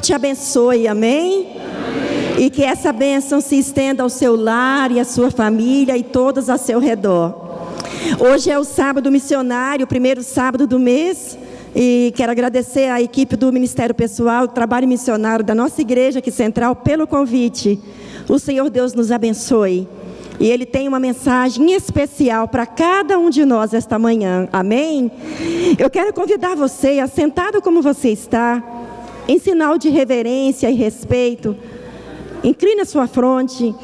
te abençoe, amém? E que essa bênção se estenda ao seu lar e à sua família e todos ao seu redor. Hoje é o sábado missionário, o primeiro sábado do mês. E quero agradecer à equipe do Ministério Pessoal, do Trabalho Missionário da nossa igreja aqui central, pelo convite. O Senhor Deus nos abençoe. E Ele tem uma mensagem especial para cada um de nós esta manhã. Amém? Eu quero convidar você, assentado como você está, em sinal de reverência e respeito, incline a sua fronte.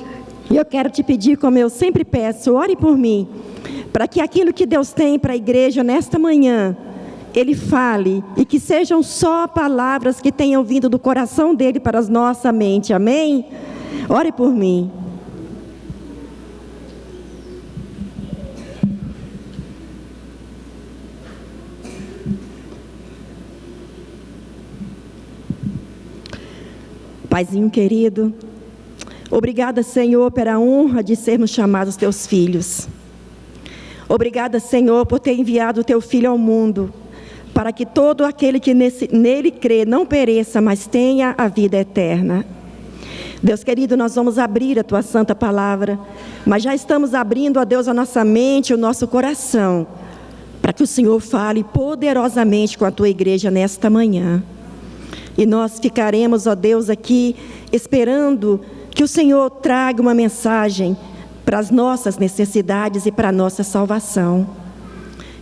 E eu quero te pedir, como eu sempre peço, ore por mim, para que aquilo que Deus tem para a igreja nesta manhã, Ele fale, e que sejam só palavras que tenham vindo do coração dEle para a nossa mente, amém? Ore por mim. Paizinho querido, obrigada, Senhor, pela honra de sermos chamados teus filhos. Obrigada, Senhor, por ter enviado o teu Filho ao mundo, para que todo aquele que nele crê não pereça, mas tenha a vida eterna. Deus querido, nós vamos abrir a tua santa palavra, mas já estamos abrindo, a Deus, a nossa mente, o nosso coração, para que o Senhor fale poderosamente com a tua igreja nesta manhã. E nós ficaremos, ó Deus, aqui esperando que o Senhor traga uma mensagem para as nossas necessidades e para a nossa salvação.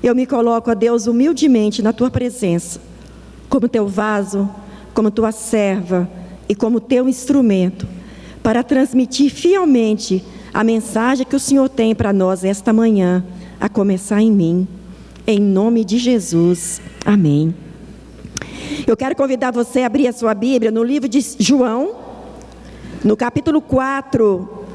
Eu me coloco, ó Deus, humildemente na tua presença, como teu vaso, como tua serva e como teu instrumento, para transmitir fielmente a mensagem que o Senhor tem para nós esta manhã, a começar em mim. Em nome de Jesus. Amém. Eu quero convidar você a abrir a sua Bíblia no livro de João, no capítulo 4.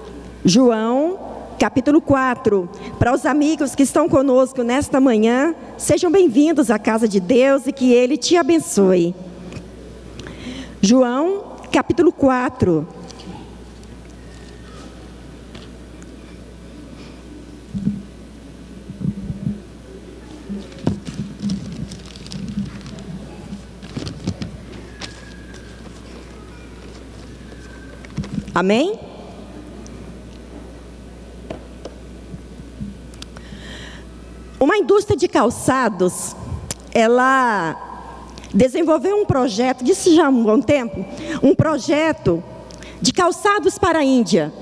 João, capítulo 4. Para os amigos que estão conosco nesta manhã, sejam bem-vindos à casa de Deus e que Ele te abençoe. João, capítulo 4. Amém? Uma indústria de calçados, ela desenvolveu um projeto, disse já há um bom tempo, um projeto de calçados para a Índia.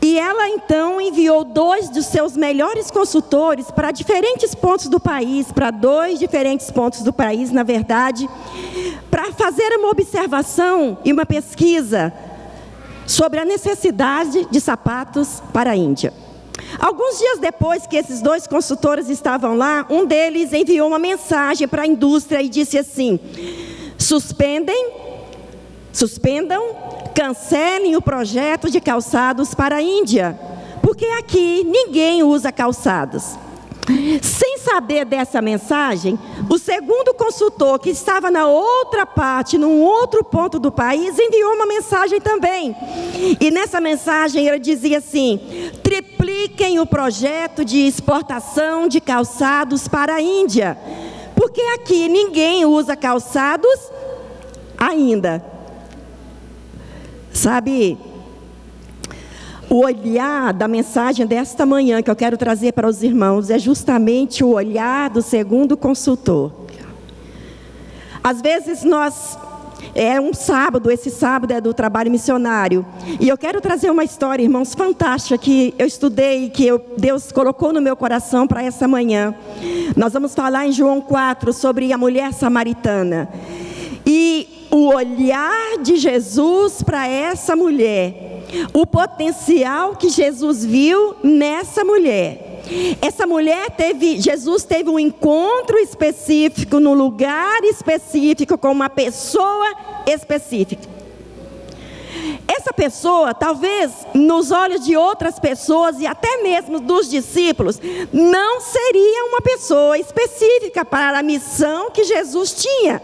E ela então enviou 2 dos seus melhores consultores para diferentes pontos do país, para 2 diferentes pontos do país, na verdade, para fazer uma observação e uma pesquisa sobre a necessidade de sapatos para a Índia. Alguns dias depois que esses 2 consultores estavam lá, um deles enviou uma mensagem para a indústria e disse assim: suspendam, cancelem o projeto de calçados para a Índia, porque aqui ninguém usa calçados. Sem saber dessa mensagem, o segundo consultor, que estava na outra parte, num outro ponto do país, enviou uma mensagem também. E nessa mensagem ele dizia assim: tripliquem o projeto de exportação de calçados para a Índia, porque aqui ninguém usa calçados ainda. Sabe, o olhar da mensagem desta manhã que eu quero trazer para os irmãos é justamente o olhar do segundo consultor. Às vezes é um sábado, esse sábado é do trabalho missionário, e eu quero trazer uma história, irmãos, fantástica, que eu estudei, que Deus colocou no meu coração para essa manhã. Nós vamos falar em João 4 sobre a mulher samaritana. E o olhar de Jesus para essa mulher, o potencial que Jesus viu nessa mulher. Essa mulher Jesus teve um encontro específico, num lugar específico, com uma pessoa específica. Essa pessoa, talvez, nos olhos de outras pessoas e até mesmo dos discípulos, não seria uma pessoa específica para a missão que Jesus tinha.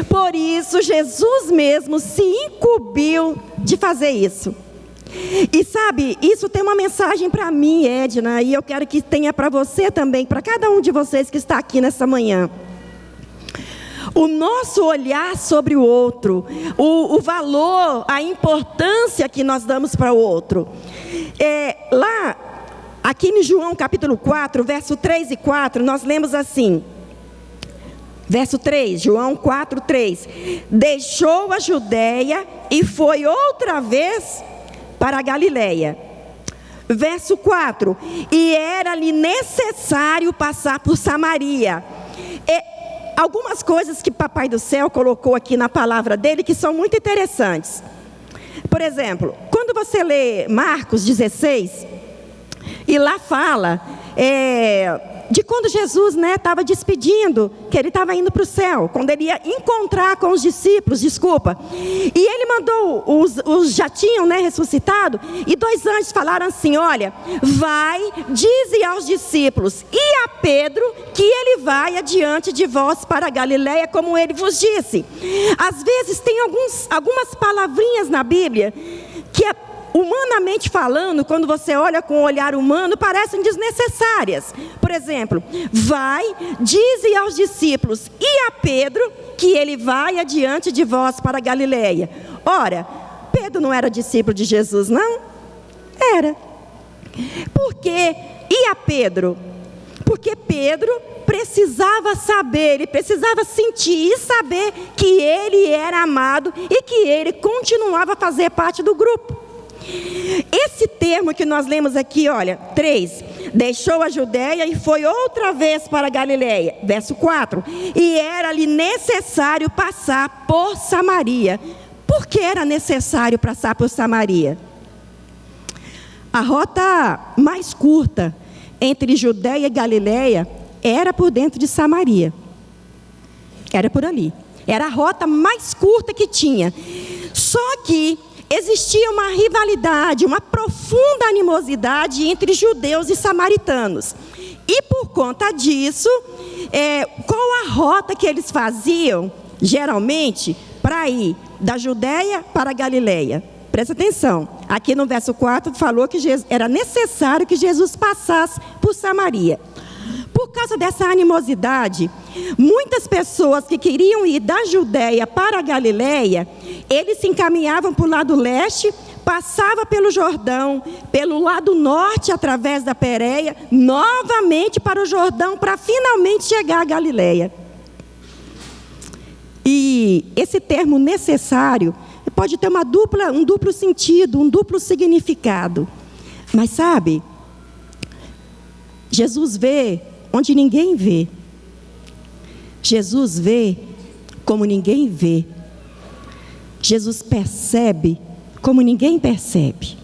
Por isso, Jesus mesmo se incumbiu de fazer isso. E sabe, isso tem uma mensagem para mim, Edna, e eu quero que tenha para você também, para cada um de vocês que está aqui nessa manhã. o nosso olhar sobre o outro, o valor, a importância que nós damos para o outro. Aqui em João capítulo 4, verso 3 e 4, nós lemos assim, verso 3, João 4, 3, deixou a Judéia e foi outra vez para a Galileia. Verso 4, e era-lhe necessário passar por Samaria. Algumas coisas que Papai do Céu colocou aqui na palavra dele que são muito interessantes. Por exemplo, quando você lê Marcos 16, e lá fala de quando Jesus estava despedindo, que ele estava indo para o céu, quando ele ia encontrar com os discípulos, e ele mandou, já tinham ressuscitado, e 2 anjos falaram assim, olha, vai, dize aos discípulos e a Pedro, que ele vai adiante de vós para a Galileia, como ele vos disse. Às vezes tem algumas palavrinhas na Bíblia, que humanamente falando, quando você olha com o olhar humano, parecem desnecessárias. Por exemplo, vai, dize aos discípulos e a Pedro, que ele vai adiante de vós para a Galileia. Ora, Pedro não era discípulo de Jesus, não? Era. Por quê? E a Pedro? Porque Pedro precisava saber, ele precisava sentir e saber que ele era amado e que ele continuava a fazer parte do grupo. Esse termo que nós lemos aqui, olha, 3, deixou a Judéia e foi outra vez para a Galileia. Verso 4, e era-lhe necessário passar por Samaria. Por que era necessário passar por Samaria? A rota mais curta entre Judéia e Galileia era por dentro de Samaria. Era por ali. Era a rota mais curta que tinha. Só que existia uma rivalidade, uma profunda animosidade entre judeus e samaritanos. E por conta disso, qual a rota que eles faziam, geralmente, para ir da Judéia para a Galileia? Presta atenção, aqui no verso 4 falou que era necessário que Jesus passasse por Samaria. Por causa dessa animosidade, muitas pessoas que queriam ir da Judéia para a Galileia, eles se encaminhavam para o lado leste, passavam pelo Jordão, pelo lado norte, através da Pérea, novamente para o Jordão, para finalmente chegar à Galileia. E esse termo necessário pode ter um duplo sentido, um duplo significado. Mas sabe, Jesus vê onde ninguém vê. Jesus vê como ninguém vê. Jesus percebe como ninguém percebe.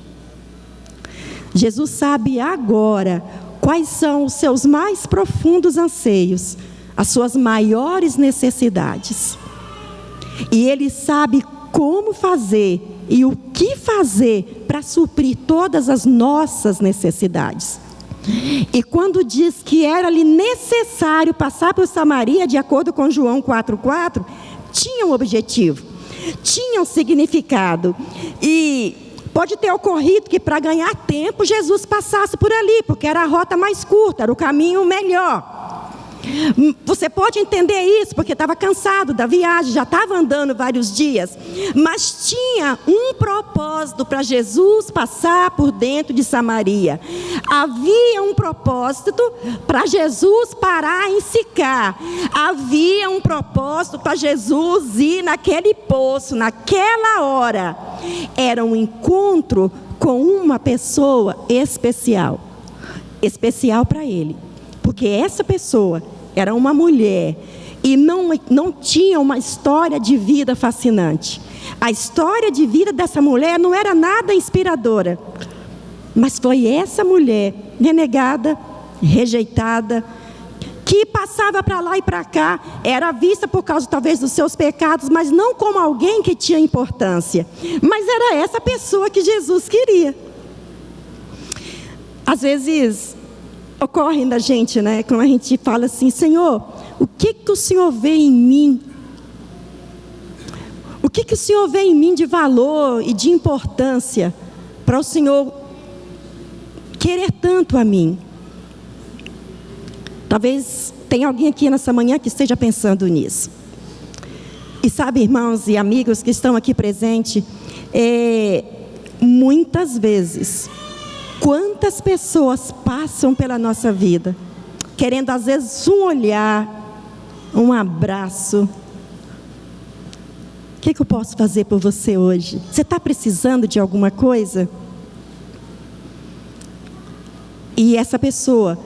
Jesus sabe agora quais são os seus mais profundos anseios, as suas maiores necessidades. E Ele sabe como fazer e o que fazer para suprir todas as nossas necessidades. E quando diz que era-lhe necessário passar por Samaria, de acordo com João 4,4, tinha um objetivo, tinha um significado. E pode ter ocorrido que para ganhar tempo Jesus passasse por ali, porque era a rota mais curta, era o caminho melhor. Você pode entender isso, porque estava cansado da viagem, já estava andando vários dias, mas tinha um propósito para Jesus passar por dentro de Samaria. Havia um propósito para Jesus parar em Sicar. Havia um propósito para Jesus ir naquele poço, naquela hora. Era um encontro com uma pessoa especial, especial para ele. Porque essa pessoa era uma mulher e não tinha uma história de vida fascinante. A história de vida dessa mulher não era nada inspiradora. Mas foi essa mulher renegada, rejeitada, que passava para lá e para cá, era vista por causa talvez dos seus pecados, mas não como alguém que tinha importância. Mas era essa pessoa que Jesus queria. Às vezes ocorre na gente, quando a gente fala assim, Senhor, o que o Senhor vê em mim? O que o Senhor vê em mim de valor e de importância para o Senhor querer tanto a mim? Talvez tenha alguém aqui nessa manhã que esteja pensando nisso. E sabe, irmãos e amigos que estão aqui presentes, muitas vezes, quantas pessoas passam pela nossa vida, querendo às vezes um olhar, um abraço. O que eu posso fazer por você hoje? Você está precisando de alguma coisa? E essa pessoa,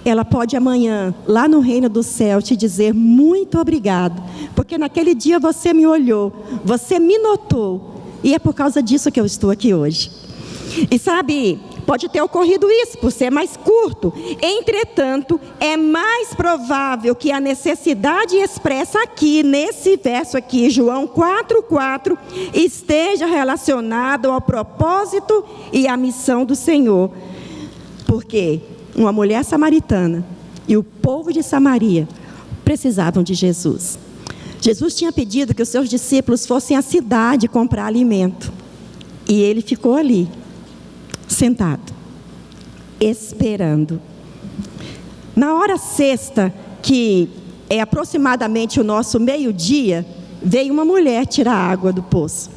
ela pode amanhã, lá no reino do céu, te dizer muito obrigado, porque naquele dia você me olhou, você me notou, e é por causa disso que eu estou aqui hoje. E sabe, pode ter ocorrido isso, por ser mais curto. Entretanto, é mais provável que a necessidade expressa aqui, nesse verso aqui, João 4,4, esteja relacionada ao propósito e à missão do Senhor. Porque uma mulher samaritana e o povo de Samaria precisavam de Jesus. Jesus tinha pedido que os seus discípulos fossem à cidade comprar alimento. E ele ficou ali, sentado, esperando. Na hora sexta, que é aproximadamente o nosso meio-dia, veio uma mulher tirar água do poço.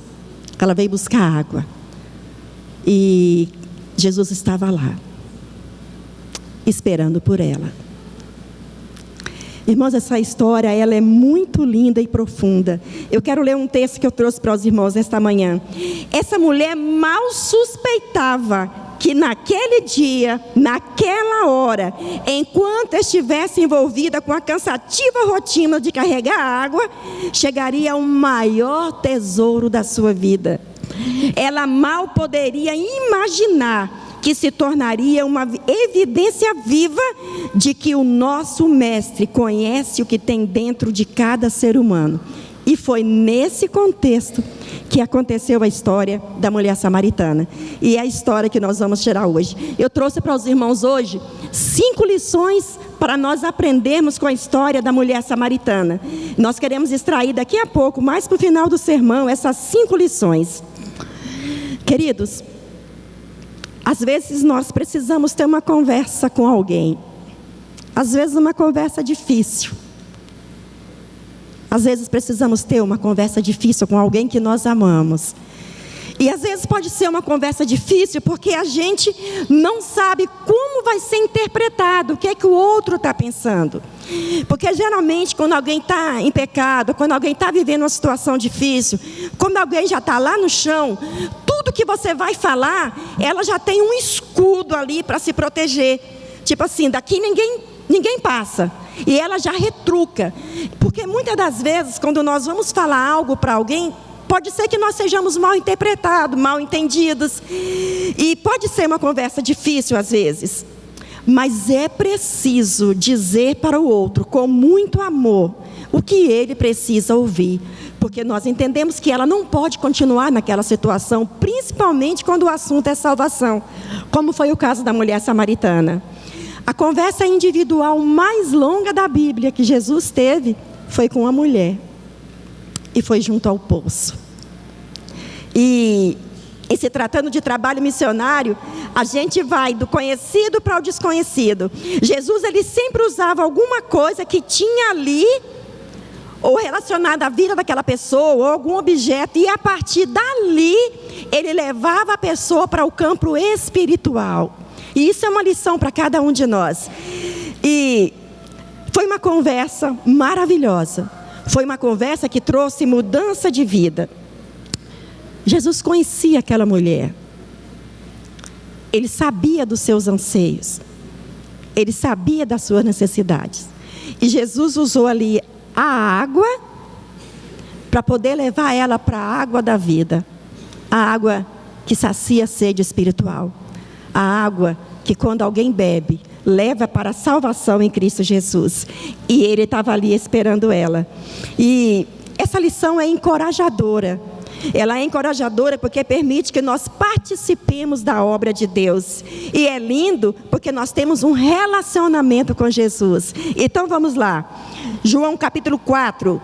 Ela veio buscar água. E Jesus estava lá, esperando por ela. Irmãos, essa história, ela é muito linda e profunda. Eu quero ler um texto que eu trouxe para os irmãos esta manhã. Essa mulher mal suspeitava que naquele dia, naquela hora, enquanto estivesse envolvida com a cansativa rotina de carregar água, chegaria o maior tesouro da sua vida. Ela mal poderia imaginar que se tornaria uma evidência viva de que o nosso Mestre conhece o que tem dentro de cada ser humano. E foi nesse contexto que aconteceu a história da mulher samaritana. E é a história que nós vamos tirar hoje. Eu trouxe para os irmãos hoje 5 lições para nós aprendermos com a história da mulher samaritana. Nós queremos extrair daqui a pouco, mais para o final do sermão, essas 5 lições. Queridos, às vezes nós precisamos ter uma conversa com alguém. Às vezes uma conversa difícil. Às vezes precisamos ter uma conversa difícil com alguém que nós amamos. E às vezes pode ser uma conversa difícil porque a gente não sabe como vai ser interpretado, o que é que o outro está pensando. Porque geralmente quando alguém está em pecado, quando alguém está vivendo uma situação difícil, quando alguém já está lá no chão, tudo que você vai falar, ela já tem um escudo ali para se proteger. Tipo assim, daqui ninguém passa. E ela já retruca. Porque muitas das vezes, quando nós vamos falar algo para alguém, pode ser que nós sejamos mal interpretados, mal entendidos. E pode ser uma conversa difícil às vezes. Mas é preciso dizer para o outro, com muito amor, o que ele precisa ouvir. Porque nós entendemos que ela não pode continuar naquela situação, principalmente quando o assunto é salvação, como foi o caso da mulher samaritana. A conversa individual mais longa da Bíblia que Jesus teve foi com a mulher. E foi junto ao poço. E se tratando de trabalho missionário, a gente vai do conhecido para o desconhecido. Jesus, ele sempre usava alguma coisa que tinha ali, ou relacionada à vida daquela pessoa, ou algum objeto, e a partir dali, ele levava a pessoa para o campo espiritual. E isso é uma lição para cada um de nós. E foi uma conversa maravilhosa. Foi uma conversa que trouxe mudança de vida. Jesus conhecia aquela mulher. Ele sabia dos seus anseios. Ele sabia das suas necessidades. E Jesus usou ali a água para poder levar ela para a água da vida. A água que sacia a sede espiritual. A água que quando alguém bebe, leva para a salvação em Cristo Jesus. E ele estava ali esperando ela. E essa lição é encorajadora. Ela é encorajadora porque permite que nós participemos da obra de Deus. E é lindo porque nós temos um relacionamento com Jesus. Então vamos lá. João capítulo 4,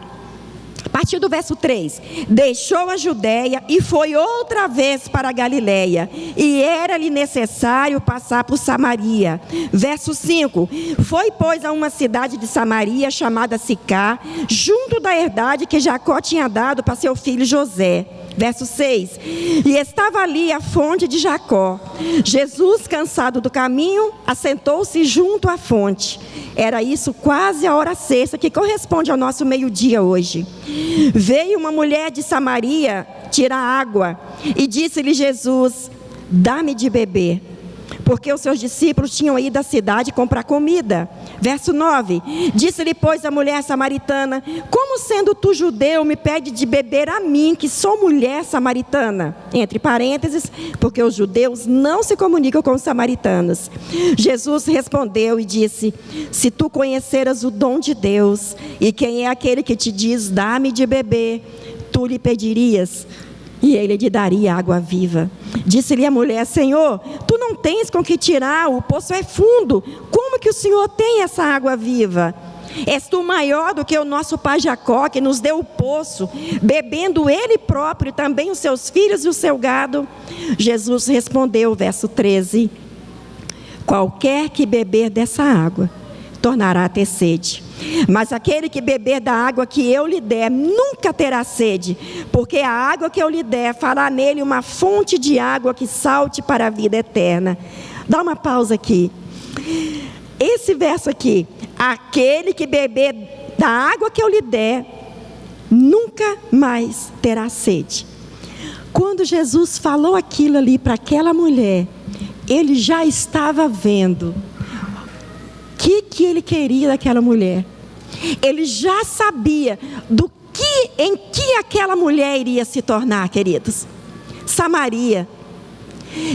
a partir do verso 3, deixou a Judéia e foi outra vez para a Galiléia, e era-lhe necessário passar por Samaria. Verso 5, foi, pois, a uma cidade de Samaria, chamada Sicar, junto da herdade que Jacó tinha dado para seu filho José. Verso 6, e estava ali a fonte de Jacó. Jesus, cansado do caminho, assentou-se junto à fonte. Era isso quase a hora sexta, que corresponde ao nosso meio-dia hoje. Veio uma mulher de Samaria tirar água, e disse-lhe Jesus, dá-me de beber, porque os seus discípulos tinham ido à cidade comprar comida. Verso 9, disse-lhe, pois, a mulher samaritana, como sendo tu judeu, me pede de beber a mim, que sou mulher samaritana? Entre parênteses, porque os judeus não se comunicam com os samaritanos. Jesus respondeu e disse, se tu conheceras o dom de Deus, e quem é aquele que te diz, dá-me de beber, tu lhe pedirias, e ele lhe daria água viva. Disse-lhe a mulher, Senhor, tu não tens com que tirar, o poço é fundo, como que o Senhor tem essa água viva? És tu maior do que o nosso pai Jacó, que nos deu o poço, bebendo ele próprio, também os seus filhos e o seu gado? Jesus respondeu, verso 13, qualquer que beber dessa água, tornará a ter sede. Mas aquele que beber da água que eu lhe der, nunca terá sede, porque a água que eu lhe der fará nele uma fonte de água que salte para a vida eterna. Dá uma pausa aqui. Esse verso aqui, aquele que beber da água que eu lhe der, nunca mais terá sede. Quando Jesus falou aquilo ali para aquela mulher, ele já estava vendo o que ele queria daquela mulher. Ele já sabia em que aquela mulher iria se tornar, queridos. Samaria.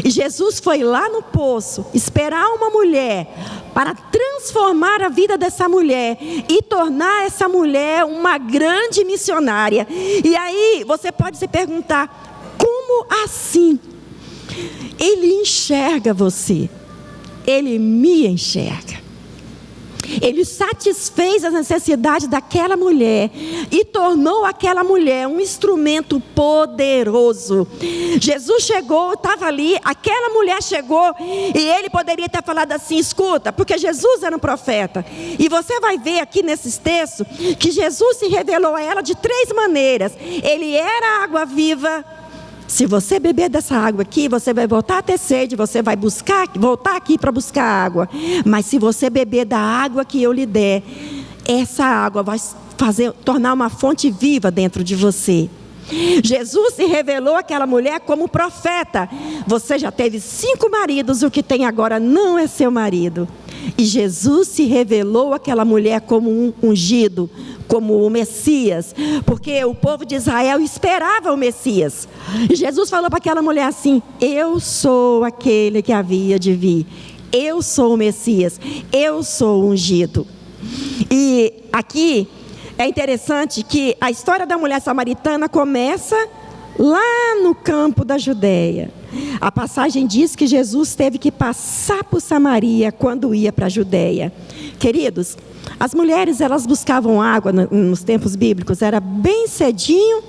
E Jesus foi lá no poço esperar uma mulher para transformar a vida dessa mulher e tornar essa mulher uma grande missionária. E aí você pode se perguntar, como assim? Ele enxerga você, ele me enxerga. Ele satisfez as necessidades daquela mulher e tornou aquela mulher um instrumento poderoso. Jesus chegou, estava ali, aquela mulher chegou e ele poderia ter falado assim, escuta, porque Jesus era um profeta. E você vai ver aqui nesses textos que Jesus se revelou a ela de 3 maneiras. Ele era a água viva. Se você beber dessa água aqui, você vai voltar a ter sede, você vai voltar aqui para buscar água. Mas se você beber da água que eu lhe der, essa água vai tornar uma fonte viva dentro de você. Jesus se revelou àquela mulher como profeta. Você já teve 5 maridos, o que tem agora não é seu marido. E Jesus se revelou àquela mulher como um ungido, como o Messias, porque o povo de Israel esperava o Messias. E Jesus falou para aquela mulher assim, eu sou aquele que havia de vir, eu sou o Messias, eu sou o ungido. E aqui é interessante que a história da mulher samaritana começa lá no campo da Judéia. A passagem diz que Jesus teve que passar por Samaria quando ia para a Judéia. Queridos, as mulheres, elas buscavam água nos tempos bíblicos, era bem cedinho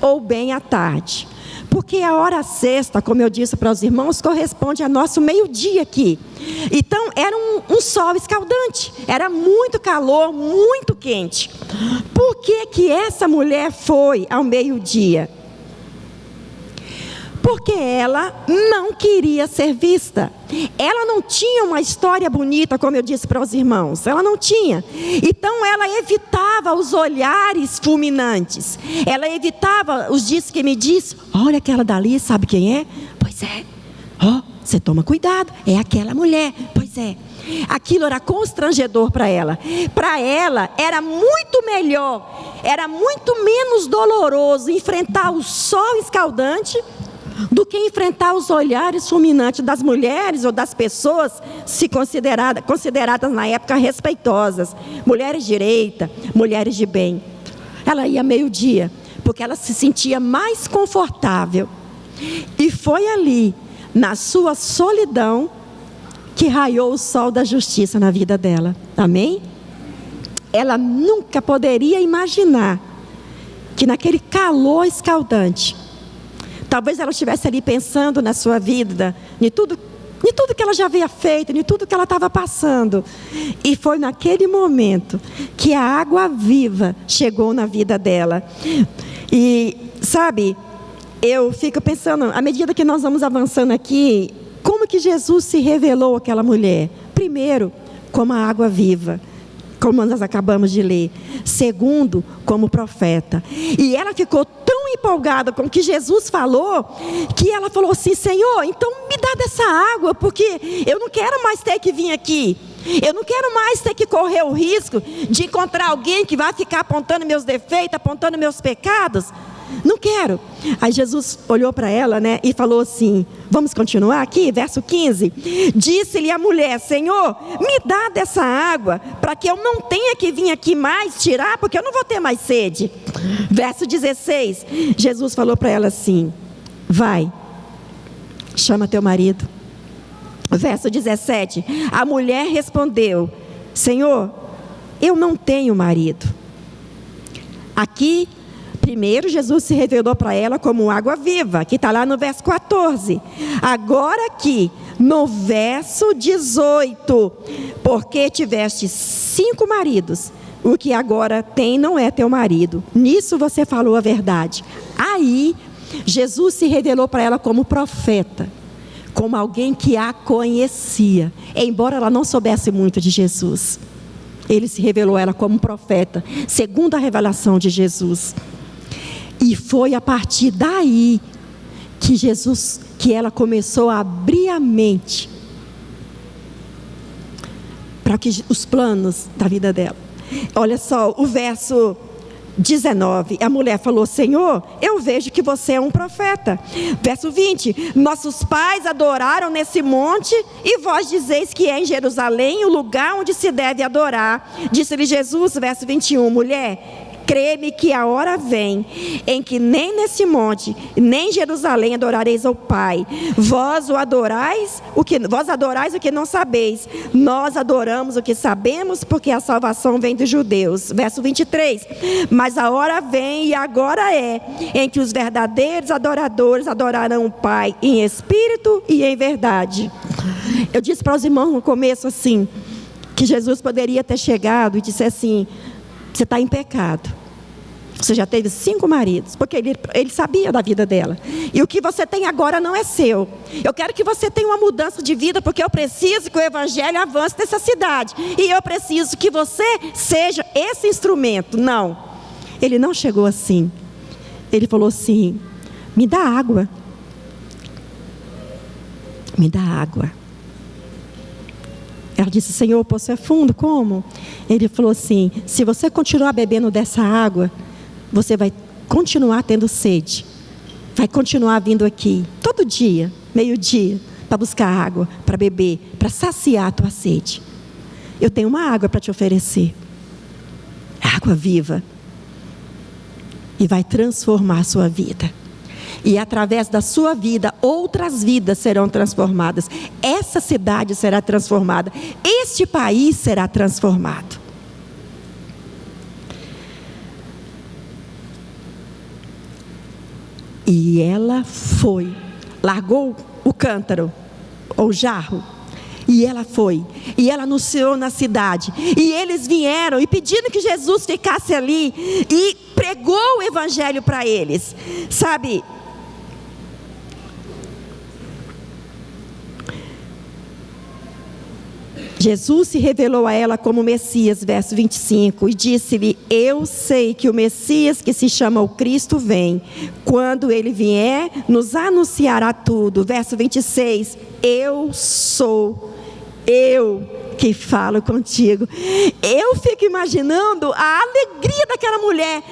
ou bem à tarde. Porque a hora sexta, como eu disse para os irmãos, corresponde ao nosso meio-dia aqui. Então, era um sol escaldante, era muito calor, muito quente. Por que essa mulher foi ao meio-dia? Porque ela não queria ser vista. Ela não tinha uma história bonita, como eu disse para os irmãos. Ela não tinha. Então ela evitava os olhares fulminantes. Ela evitava os diz que me diz. Olha aquela dali, sabe quem é? Pois é. Você toma cuidado, é aquela mulher. Pois é. Aquilo era constrangedor para ela. Para ela era muito melhor, era muito menos doloroso enfrentar o sol escaldante do que enfrentar os olhares fulminantes das mulheres ou das pessoas consideradas na época respeitosas, mulheres direita, mulheres de bem. Ela ia meio-dia, porque ela se sentia mais confortável. E foi ali, na sua solidão, que raiou o sol da justiça na vida dela. Amém? Ela nunca poderia imaginar que naquele calor escaldante, talvez ela estivesse ali pensando na sua vida, em tudo que ela já havia feito, em tudo que ela estava passando. E foi naquele momento que a água viva chegou na vida dela. E, sabe, eu fico pensando, à medida que nós vamos avançando aqui, como que Jesus se revelou àquela mulher? Primeiro, como a água viva, como nós acabamos de ler. Segundo, como profeta. E ela ficou tão empolgada com o que Jesus falou, que ela falou assim: Senhor, então me dá dessa água, porque eu não quero mais ter que vir aqui. Eu não quero mais ter que correr o risco de encontrar alguém que vai ficar apontando meus defeitos, apontando meus pecados. Não quero. Aí Jesus olhou para ela, né, e falou assim, vamos continuar aqui, verso 15. Disse-lhe a mulher: Senhor, me dá dessa água, para que eu não tenha que vir aqui mais tirar, porque eu não vou ter mais sede. Verso 16, Jesus falou para ela assim: vai, chama teu marido. Verso 17, a mulher respondeu: Senhor, eu não tenho marido. Aqui, primeiro, Jesus se revelou para ela como água viva, que está lá no verso 14. Agora aqui, no verso 18, porque tiveste 5 maridos, o que agora tem não é teu marido. Nisso você falou a verdade. Aí, Jesus se revelou para ela como profeta, como alguém que a conhecia, embora ela não soubesse muito de Jesus. Ele se revelou a ela como profeta, segundo a revelação de Jesus. E foi a partir daí que ela começou a abrir a mente para os planos da vida dela. Olha só, o verso 19, a mulher falou: Senhor, eu vejo que você é um profeta. Verso 20, nossos pais adoraram nesse monte, e vós dizeis que é em Jerusalém o lugar onde se deve adorar. Disse-lhe Jesus, verso 21, mulher, crê-me que a hora vem em que nem nesse monte, nem em Jerusalém adorareis ao Pai. Vós adorais o que não sabeis. Nós adoramos o que sabemos, porque a salvação vem dos judeus. Verso 23. Mas a hora vem, e agora é, em que os verdadeiros adoradores adorarão o Pai em espírito e em verdade. Eu disse para os irmãos no começo assim, que Jesus poderia ter chegado e disse assim: você está em pecado. Você já teve 5 maridos, porque ele sabia da vida dela. E o que você tem agora não é seu. Eu quero que você tenha uma mudança de vida, porque eu preciso que o evangelho avance nessa cidade. E eu preciso que você seja esse instrumento. Não, ele não chegou assim. Ele falou assim: me dá água. Me dá água. Ela disse: Senhor, o poço é fundo, como? Ele falou assim: se você continuar bebendo dessa água, você vai continuar tendo sede. Vai continuar vindo aqui, todo dia, meio-dia, para buscar água, para beber, para saciar a tua sede. Eu tenho uma água para te oferecer. Água viva. E vai transformar a sua vida. E através da sua vida, outras vidas serão transformadas. Essa cidade será transformada. Este país será transformado. E ela foi, largou o cântaro, ou jarro, e ela foi, e ela anunciou na cidade, e eles vieram e pedindo que Jesus ficasse ali, e pregou o evangelho para eles, sabe? Jesus se revelou a ela como Messias, verso 25, e disse-lhe: eu sei que o Messias, que se chama o Cristo, vem. Quando ele vier, nos anunciará tudo. Verso 26, eu sou, eu que falo contigo. Eu fico imaginando a alegria daquela mulher.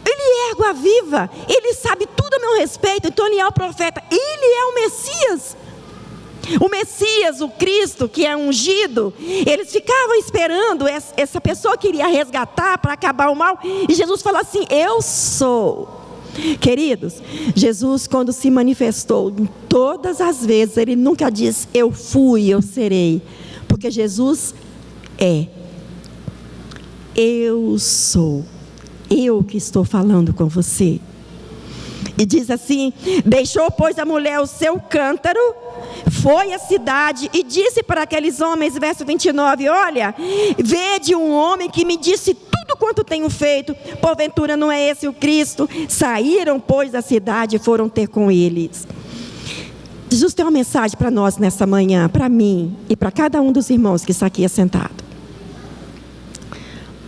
Ele é água viva, ele sabe tudo a meu respeito, então ele é o profeta, ele é o Messias. O Messias, o Cristo, que é ungido, eles ficavam esperando essa pessoa que iria resgatar para acabar o mal. E Jesus falou assim: eu sou. Queridos, Jesus, quando se manifestou, todas as vezes, ele nunca disse: eu fui, eu serei. Porque Jesus é. Eu sou. Eu que estou falando com você. E diz assim: deixou, pois, a mulher o seu cântaro, foi à cidade e disse para aqueles homens, verso 29, olha, vede um homem que me disse tudo quanto tenho feito, porventura não é esse o Cristo? Saíram, pois, da cidade e foram ter com eles. Jesus tem uma mensagem para nós nessa manhã, para mim e para cada um dos irmãos que está aqui assentado.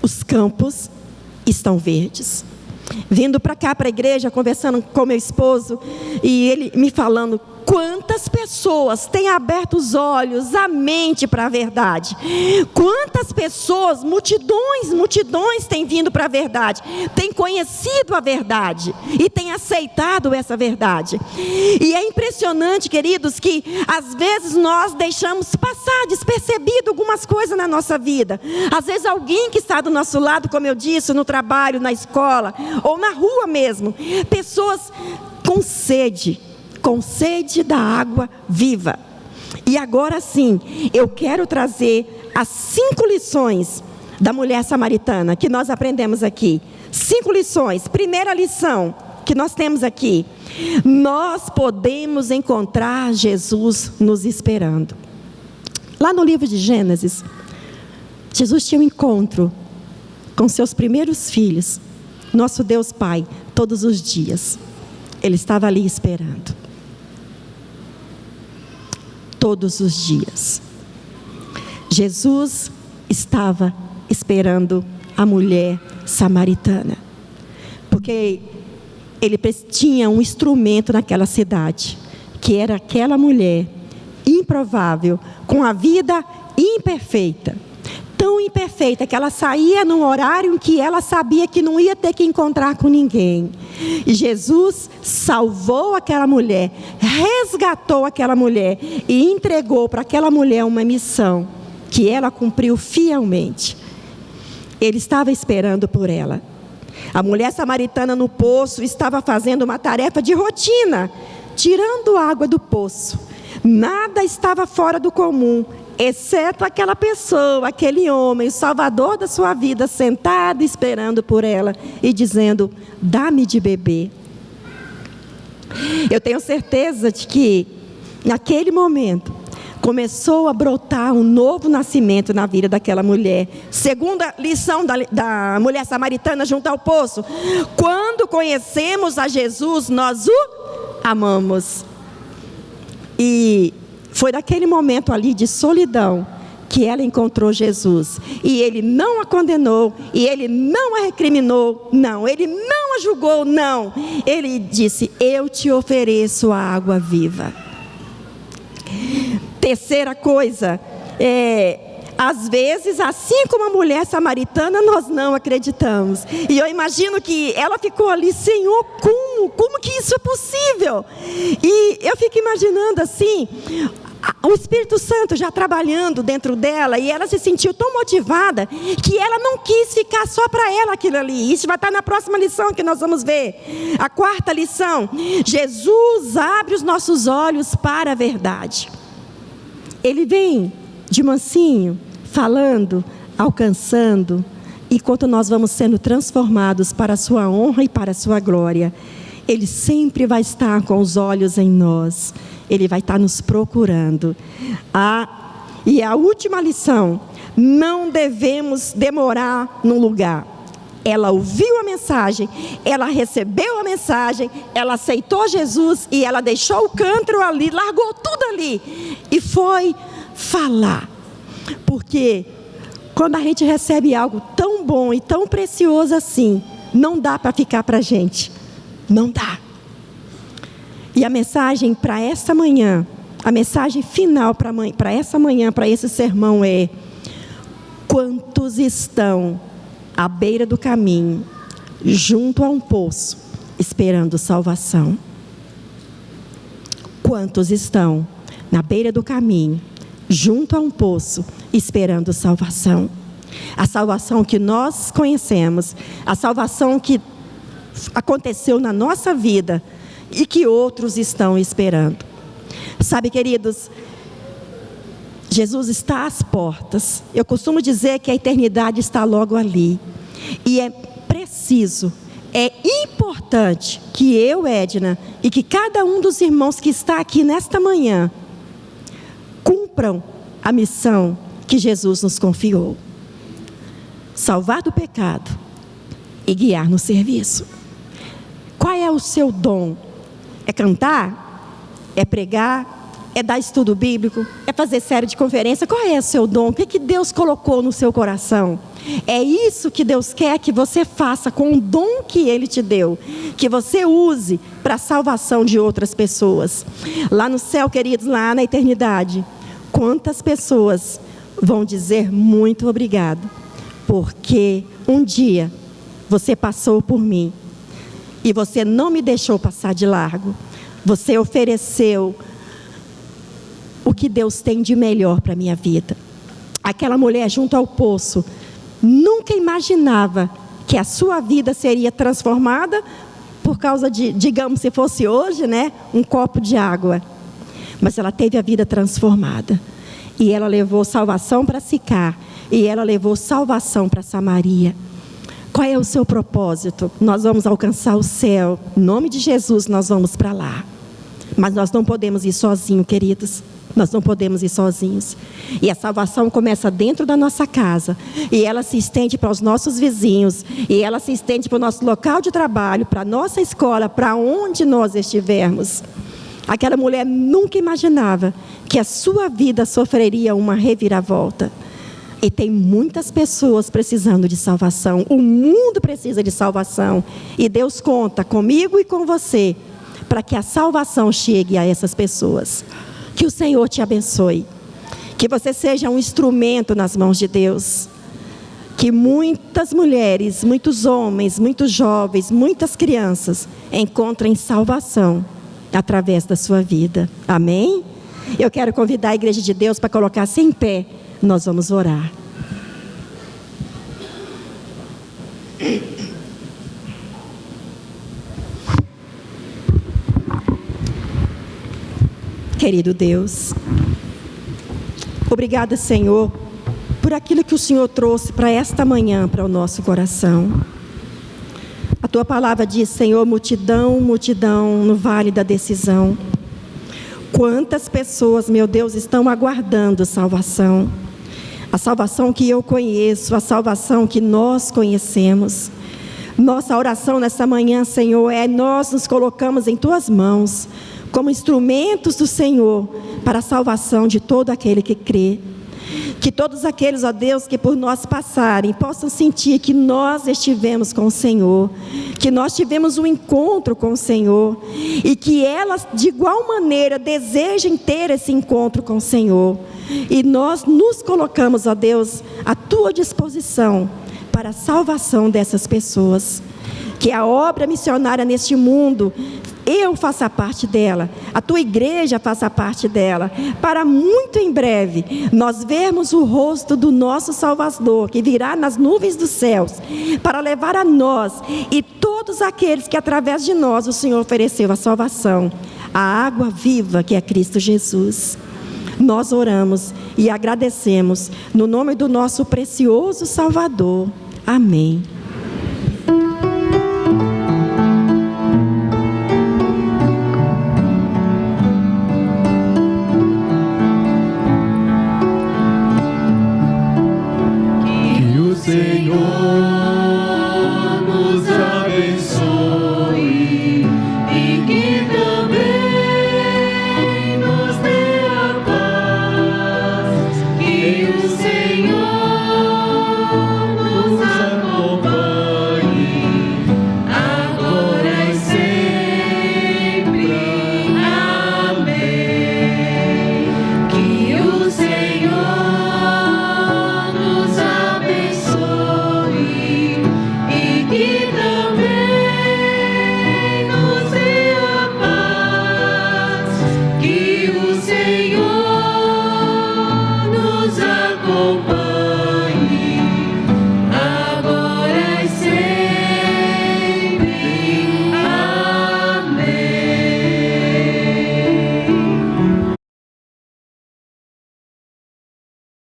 Os campos estão verdes. Vindo para cá, para a igreja, conversando com meu esposo, e ele me falando, quantas pessoas têm aberto os olhos, a mente para a verdade. Quantas pessoas, multidões têm vindo para a verdade, têm conhecido a verdade e têm aceitado essa verdade. E é impressionante, queridos, que às vezes nós deixamos passar despercebido algumas coisas na nossa vida. Às vezes alguém que está do nosso lado, como eu disse, no trabalho, na escola ou na rua mesmo, pessoas com sede da água viva. E agora sim, eu quero trazer as 5 lições da mulher samaritana que nós aprendemos aqui. 5 lições. Primeira lição que nós temos aqui: nós podemos encontrar Jesus nos esperando. Lá no livro de Gênesis, Jesus tinha um encontro com seus primeiros filhos, nosso Deus Pai, todos os dias. Ele estava ali esperando. Todos os dias. Jesus estava esperando a mulher samaritana, porque ele tinha um instrumento naquela cidade, que era aquela mulher improvável, com a vida imperfeita, tão imperfeita que ela saía num horário em que ela sabia que não ia ter que encontrar com ninguém. E Jesus salvou aquela mulher, resgatou aquela mulher e entregou para aquela mulher uma missão que ela cumpriu fielmente. Ele estava esperando por ela. A mulher samaritana no poço estava fazendo uma tarefa de rotina, tirando água do poço. Nada estava fora do comum, exceto aquela pessoa, aquele homem, o salvador da sua vida, sentado esperando por ela e dizendo: dá-me de beber. Eu tenho certeza de que naquele momento começou a brotar um novo nascimento na vida daquela mulher. Segunda lição da mulher samaritana junto ao poço: quando conhecemos a Jesus, nós o amamos. E foi naquele momento ali de solidão que ela encontrou Jesus. E ele não a condenou, e ele não a recriminou, não. Ele não a julgou, não. Ele disse: eu te ofereço a água viva. Terceira coisa, às vezes, assim como a mulher samaritana, nós não acreditamos. E eu imagino que ela ficou ali: Senhor, como que isso é possível? E eu fico imaginando assim, o Espírito Santo já trabalhando dentro dela, e ela se sentiu tão motivada que ela não quis ficar só para ela aquilo ali. Isso vai estar na próxima lição que nós vamos ver. A quarta lição: Jesus abre os nossos olhos para a verdade. Ele vem de mansinho, falando, alcançando, enquanto nós vamos sendo transformados para a sua honra e para a sua glória. Ele sempre vai estar com os olhos em nós. Ele vai estar nos procurando. E a última lição: não devemos demorar no lugar. Ela ouviu a mensagem, ela recebeu a mensagem, ela aceitou Jesus e ela deixou o cântaro ali, largou tudo ali e foi falar. Porque quando a gente recebe algo tão bom e tão precioso assim, não dá para ficar para a gente. Não dá. E a mensagem para esta manhã, a mensagem final para essa manhã, para esse sermão é: quantos estão à beira do caminho, junto a um poço, esperando salvação? Quantos estão na beira do caminho, junto a um poço, esperando salvação? A salvação que nós conhecemos, a salvação que aconteceu na nossa vida e que outros estão esperando. Sabe, queridos, Jesus está às portas. Eu costumo dizer que a eternidade está logo ali. E é preciso, é importante que eu, Edna, e que cada um dos irmãos que está aqui nesta manhã, cumpram a missão que Jesus nos confiou: salvar do pecado e guiar no serviço. Qual é o seu dom? É cantar? É pregar? É dar estudo bíblico? É fazer série de conferência? Qual é o seu dom? O que Deus colocou no seu coração? É isso que Deus quer que você faça com o dom que Ele te deu, que você use para a salvação de outras pessoas. Lá no céu, queridos, lá na eternidade, quantas pessoas vão dizer muito obrigado, porque um dia você passou por mim e você não me deixou passar de largo. Você ofereceu o que Deus tem de melhor para a minha vida. Aquela mulher junto ao poço nunca imaginava que a sua vida seria transformada por causa de, digamos, se fosse hoje, né, um copo de água. Mas ela teve a vida transformada. E ela levou salvação para Sicar. E ela levou salvação para Samaria. Qual é o seu propósito? Nós vamos alcançar o céu. Em nome de Jesus, nós vamos para lá. Mas nós não podemos ir sozinhos, queridos. Nós não podemos ir sozinhos. E a salvação começa dentro da nossa casa. E ela se estende para os nossos vizinhos. E ela se estende para o nosso local de trabalho, para a nossa escola, para onde nós estivermos. Aquela mulher nunca imaginava que a sua vida sofreria uma reviravolta. E tem muitas pessoas precisando de salvação. O mundo precisa de salvação. E Deus conta comigo e com você para que a salvação chegue a essas pessoas. Que o Senhor te abençoe. Que você seja um instrumento nas mãos de Deus. Que muitas mulheres, muitos homens, muitos jovens, muitas crianças encontrem salvação através da sua vida. Amém? Eu quero convidar a Igreja de Deus para colocar-se em pé. Nós vamos orar. Querido Deus, obrigada, Senhor, por aquilo que o Senhor trouxe para esta manhã, para o nosso coração. A Tua palavra diz, Senhor, multidão, multidão no vale da decisão. Quantas pessoas, meu Deus, estão aguardando salvação. A salvação que eu conheço, a salvação que nós conhecemos. Nossa oração nessa manhã, Senhor, nós nos colocamos em Tuas mãos, como instrumentos do Senhor, para a salvação de todo aquele que crê. Que todos aqueles, ó Deus, que por nós passarem, possam sentir que nós estivemos com o Senhor, que nós tivemos um encontro com o Senhor, e que elas, de igual maneira, desejem ter esse encontro com o Senhor. E nós nos colocamos, ó Deus, à Tua disposição, para a salvação dessas pessoas. Que a obra missionária neste mundo, eu faça parte dela, a Tua igreja faça parte dela, para muito em breve nós vermos o rosto do nosso Salvador, que virá nas nuvens dos céus, para levar a nós e todos aqueles que através de nós o Senhor ofereceu a salvação, a água viva que é Cristo Jesus. Nós oramos e agradecemos no nome do nosso precioso Salvador. Amém.